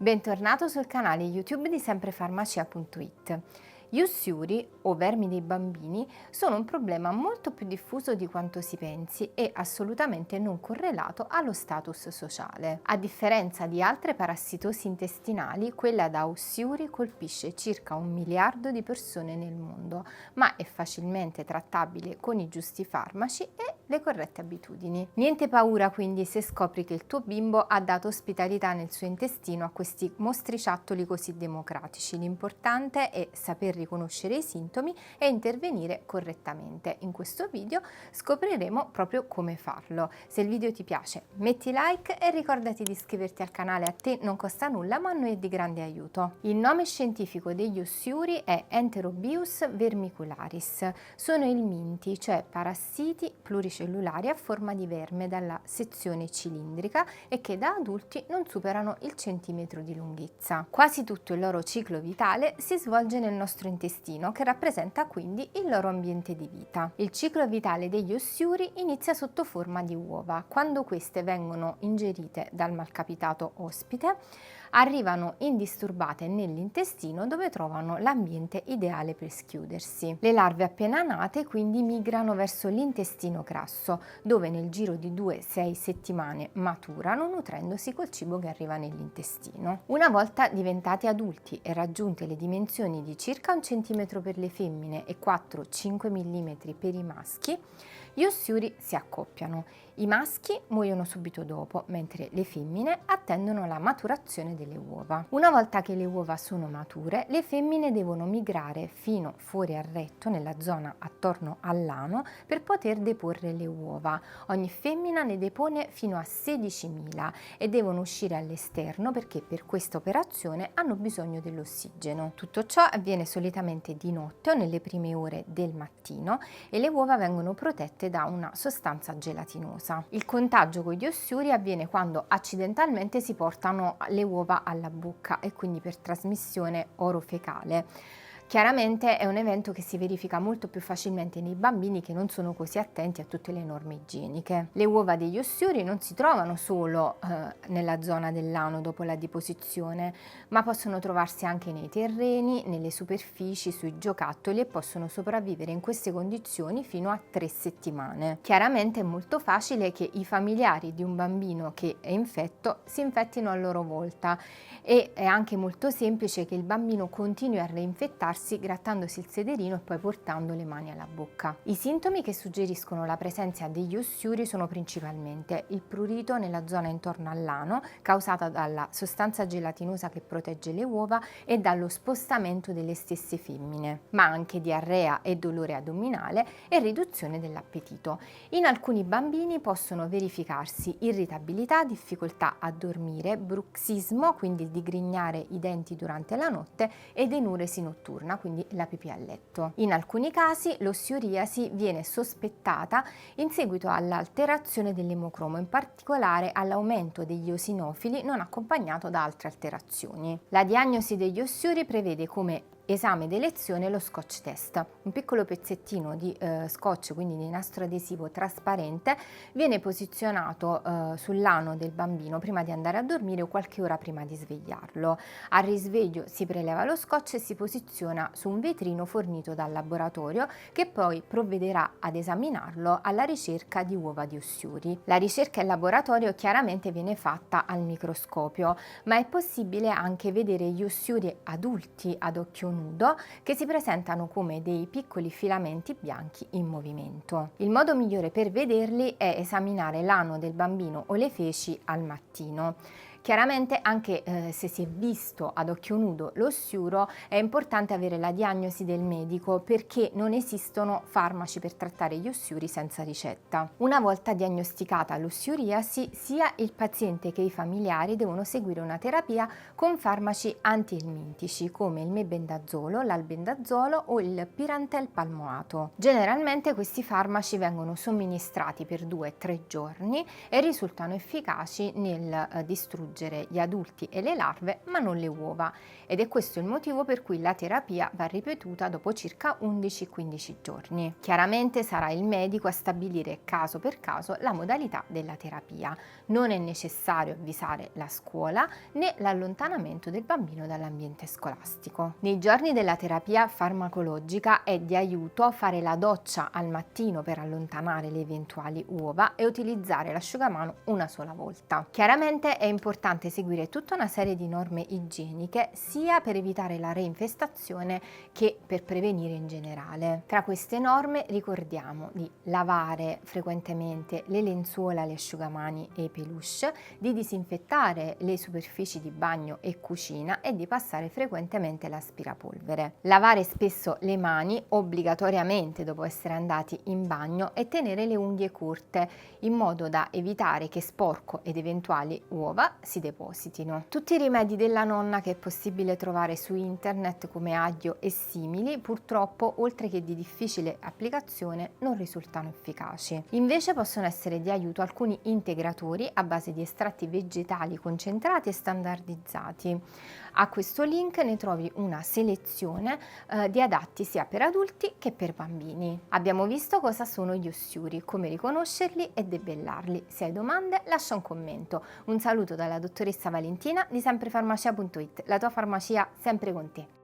Bentornato sul canale YouTube di semprefarmacia.it. Gli ussuri, o vermi dei bambini, sono un problema molto più diffuso di quanto si pensi e assolutamente non correlato allo status sociale. A differenza di altre parassitosi intestinali, quella da ussuri colpisce circa 1 miliardo di persone nel mondo, ma è facilmente trattabile con i giusti farmaci e le corrette abitudini. Niente paura quindi se scopri che il tuo bimbo ha dato ospitalità nel suo intestino a questi mostriciattoli così democratici. L'importante è saper riconoscere i sintomi e intervenire correttamente. In questo video scopriremo proprio come farlo. Se il video ti piace metti like e ricordati di iscriverti al canale, a te non costa nulla ma a noi è di grande aiuto. Il nome scientifico degli ussuri è Enterobius vermicularis. Sono elminti, cioè parassiti pluricellulari a forma di verme dalla sezione cilindrica e che da adulti non superano il centimetro di lunghezza. Quasi tutto il loro ciclo vitale si svolge nel nostro intestino, che rappresenta quindi il loro ambiente di vita. Il ciclo vitale degli ussuri inizia sotto forma di uova. Quando queste vengono ingerite dal malcapitato ospite, arrivano indisturbate nell'intestino dove trovano l'ambiente ideale per schiudersi. Le larve appena nate quindi migrano verso l'intestino grasso, dove nel giro di 2-6 settimane maturano nutrendosi col cibo che arriva nell'intestino. Una volta diventati adulti e raggiunte le dimensioni di circa 1 centimetro per le femmine e 4-5 mm per i maschi, gli ussuri si accoppiano. I maschi muoiono subito dopo, mentre le femmine attendono la maturazione delle uova. Una volta che le uova sono mature, le femmine devono migrare fino fuori al retto, nella zona attorno all'ano, per poter deporre le uova. Ogni femmina ne depone fino a 16.000 e devono uscire all'esterno perché per questa operazione hanno bisogno dell'ossigeno. Tutto ciò avviene solitamente di notte o nelle prime ore del mattino e le uova vengono protette da una sostanza gelatinosa. Il contagio con gli ussuri avviene quando accidentalmente si portano le uova alla bocca e quindi per trasmissione orofecale. Chiaramente è un evento che si verifica molto più facilmente nei bambini che non sono così attenti a tutte le norme igieniche. Le uova degli ussuri non si trovano solo nella zona dell'ano dopo la deposizione, ma possono trovarsi anche nei terreni, nelle superfici, sui giocattoli e possono sopravvivere in queste condizioni fino a 3 settimane. Chiaramente è molto facile che i familiari di un bambino che è infetto si infettino a loro volta e è anche molto semplice che il bambino continui a reinfettarsi grattandosi il sederino e poi portando le mani alla bocca. I sintomi che suggeriscono la presenza degli ussuri sono principalmente il prurito nella zona intorno all'ano, causata dalla sostanza gelatinosa che protegge le uova e dallo spostamento delle stesse femmine, ma anche diarrea e dolore addominale e riduzione dell'appetito. In alcuni bambini possono verificarsi irritabilità, difficoltà a dormire, bruxismo, quindi il digrignare i denti durante la notte, ed enuresi notturna, quindi la pipì a letto. In alcuni casi l'ossiuriasi viene sospettata in seguito all'alterazione dell'emocromo, in particolare all'aumento degli eosinofili non accompagnato da altre alterazioni. La diagnosi degli ussuri prevede come esame d'elezione lo scotch test, un piccolo pezzettino di scotch, quindi di nastro adesivo trasparente, viene posizionato sull'ano del bambino prima di andare a dormire o qualche ora prima di svegliarlo. Al risveglio si preleva lo scotch e si posiziona su un vetrino fornito dal laboratorio che poi provvederà ad esaminarlo alla ricerca di uova di ussuri. La ricerca in laboratorio chiaramente viene fatta al microscopio, ma è possibile anche vedere gli ussuri adulti ad occhio nudo che si presentano come dei piccoli filamenti bianchi in movimento. Il modo migliore per vederli è esaminare l'ano del bambino o le feci al mattino. Chiaramente anche se si è visto ad occhio nudo l'ossuro è importante avere la diagnosi del medico perché non esistono farmaci per trattare gli ussuri senza ricetta. Una volta diagnosticata l'ossiuriasi, sia il paziente che i familiari devono seguire una terapia con farmaci antielmintici come il mebendazolo, l'albendazolo o il pirantel palmoato. Generalmente questi farmaci vengono somministrati per 2-3 giorni e risultano efficaci nel distruggere distruggere gli adulti e le larve, ma non le uova, ed è questo il motivo per cui la terapia va ripetuta dopo circa 11-15 giorni. Chiaramente sarà il medico a stabilire caso per caso la modalità della terapia. Non è necessario avvisare la scuola né l'allontanamento del bambino dall'ambiente scolastico. Nei giorni della terapia farmacologica è di aiuto fare la doccia al mattino per allontanare le eventuali uova e utilizzare l'asciugamano una sola volta. Chiaramente è importante seguire tutta una serie di norme igieniche sia per evitare la reinfestazione che per prevenire in generale. Tra queste norme ricordiamo di lavare frequentemente le lenzuola, gli asciugamani e i peluche, di disinfettare le superfici di bagno e cucina e di passare frequentemente l'aspirapolvere. Lavare spesso le mani obbligatoriamente dopo essere andati in bagno e tenere le unghie corte in modo da evitare che sporco ed eventuali uova si depositino. Tutti i rimedi della nonna che è possibile trovare su internet come aglio e simili purtroppo oltre che di difficile applicazione non risultano efficaci. Invece possono essere di aiuto alcuni integratori a base di estratti vegetali concentrati e standardizzati. A questo link ne trovi una selezione di adatti sia per adulti che per bambini. Abbiamo visto cosa sono gli ossuri, come riconoscerli e debellarli. Se hai domande lascia un commento. Un saluto dalla dottoressa Valentina di semprefarmacia.it, la tua farmacia sempre con te.